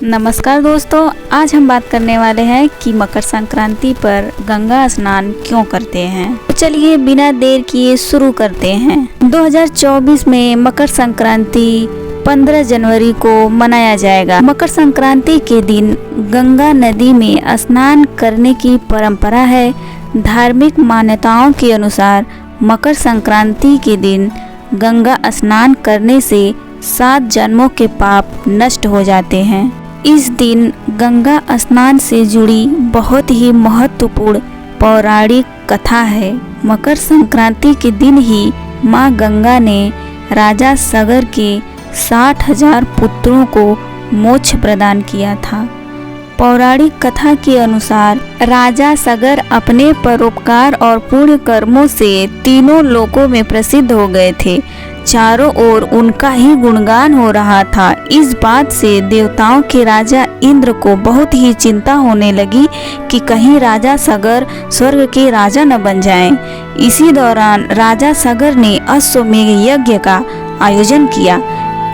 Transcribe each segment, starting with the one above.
नमस्कार दोस्तों, आज हम बात करने वाले हैं कि मकर संक्रांति पर गंगा स्नान क्यों करते हैं। तो चलिए बिना देर किए शुरू करते हैं। 2024 में मकर संक्रांति 15 जनवरी को मनाया जाएगा। मकर संक्रांति के दिन गंगा नदी में स्नान करने की परंपरा है। धार्मिक मान्यताओं के अनुसार मकर संक्रांति के दिन गंगा स्नान करने से 7 जन्मों के पाप नष्ट हो जाते हैं। इस दिन गंगा स्नान से जुड़ी बहुत ही महत्वपूर्ण पौराणिक कथा है। मकर संक्रांति के दिन ही मां गंगा ने राजा सगर के 60,000 पुत्रों को मोक्ष प्रदान किया था। पौराणिक कथा के अनुसार राजा सगर अपने परोपकार और पुण्य कर्मों से तीनों लोकों में प्रसिद्ध हो गए थे। चारों ओर उनका ही गुणगान हो रहा था। इस बात से देवताओं के राजा इंद्र को बहुत ही चिंता होने लगी कि कहीं राजा सगर स्वर्ग के राजा न बन जाएं। इसी दौरान राजा सगर ने अश्वमेध यज्ञ का आयोजन किया।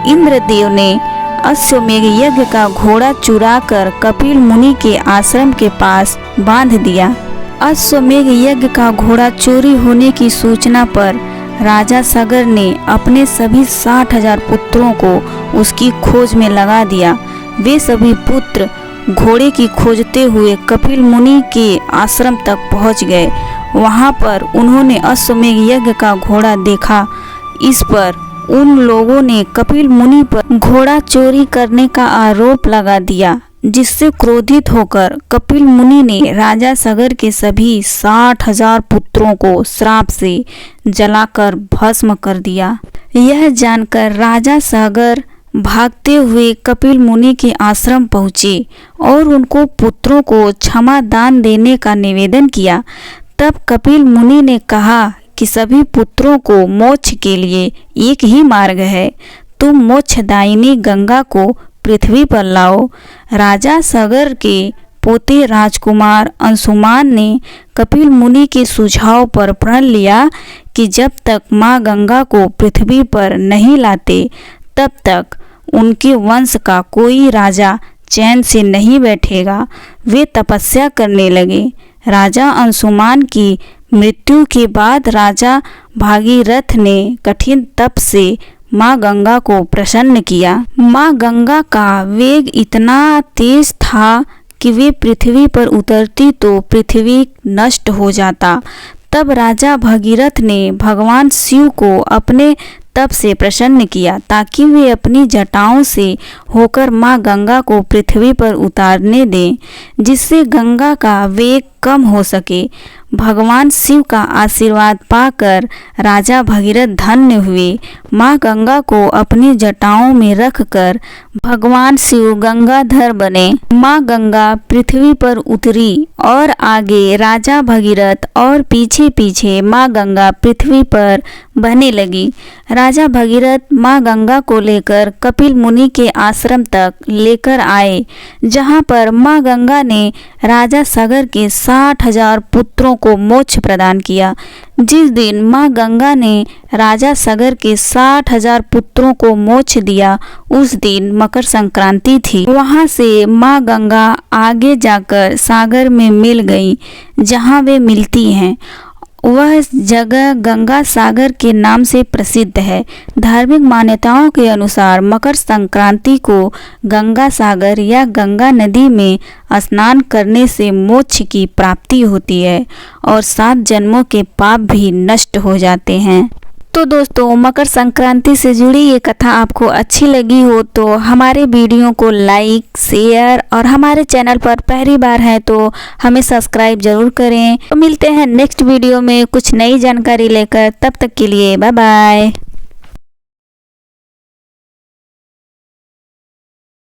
इंद्रदेव ने अश्वमेध यज्ञ का घोड़ा चुराकर कपिल मुनि के आश्रम के पास बांध दिया। अश्वमेध यज्ञ का घोड़ा चोरी होने की सूचना पर राजा सगर ने अपने सभी 60,000 पुत्रों को उसकी खोज में लगा दिया। वे सभी पुत्र घोड़े की खोजते हुए कपिल मुनि के आश्रम तक पहुंच गए। वहां पर उन्होंने अश्वमेध यज्ञ का घोड़ा देखा। इस पर उन लोगों ने कपिल मुनि पर घोड़ा चोरी करने का आरोप लगा दिया, जिससे क्रोधित होकर कपिल मुनि ने राजा सगर के सभी 60,000 पुत्रों को श्राप से जलाकर भस्म कर दिया। यह जानकर राजा सगर भागते हुए कपिल मुनि के आश्रम पहुँचे और उनको पुत्रों को क्षमा दान देने का निवेदन किया। तब कपिल मुनि ने कहा कि सभी पुत्रों को मोक्ष के लिए एक ही मार्ग है। तुम मोक्षदायिनी गंगा को पृथ्वी पर लाओ। राजा सगर के पोते राजकुमार अंशुमान ने कपिल मुनि के सुझाव पर प्रण लिया कि जब तक मां गंगा को पृथ्वी पर नहीं लाते तब तक उनके वंश का कोई राजा चैन से नहीं बैठेगा। वे तपस्या करने लगे। राजा अंशुमान की मृत्यु के बाद राजा भागीरथ ने कठिन तप से मां गंगा को प्रसन्न किया। मां गंगा का वेग इतना तेज था कि वे पृथ्वी पर उतरती तो पृथ्वी नष्ट हो जाता। तब राजा भगीरथ ने भगवान शिव को अपने तप से प्रसन्न किया ताकि वे अपनी जटाओं से होकर मां गंगा को पृथ्वी पर उतारने दें, जिससे गंगा का वेग कम हो सके। भगवान शिव का आशीर्वाद पाकर राजा भगीरथ धन्य हुए। मां गंगा को अपनी जटाओं में रखकर भगवान शिव गंगाधर बने। मां गंगा पृथ्वी पर उतरी और आगे राजा भगीरथ और पीछे पीछे मां गंगा पृथ्वी पर बहने लगी। राजा भगीरथ मां गंगा को लेकर कपिल मुनि के आश्रम तक लेकर आए, जहां पर मां गंगा ने राजा सगर के 60,000 पुत्रों को मोक्ष प्रदान किया। जिस दिन मां गंगा ने राजा सगर के 60,000 पुत्रों को मोक्ष दिया, उस दिन मकर संक्रांति थी। वहां से मां गंगा आगे जाकर सागर में मिल गई, जहां वे मिलती हैं। वह जगह गंगा सागर के नाम से प्रसिद्ध है। धार्मिक मान्यताओं के अनुसार मकर संक्रांति को गंगा सागर या गंगा नदी में स्नान करने से मोक्ष की प्राप्ति होती है और 7 जन्मों के पाप भी नष्ट हो जाते हैं। तो दोस्तों, मकर संक्रांति से जुड़ी ये कथा आपको अच्छी लगी हो तो हमारे वीडियो को लाइक, शेयर और हमारे चैनल पर पहली बार है तो हमें सब्सक्राइब जरूर करें। तो मिलते हैं नेक्स्ट वीडियो में कुछ नई जानकारी लेकर। तब तक के लिए बाय बाय।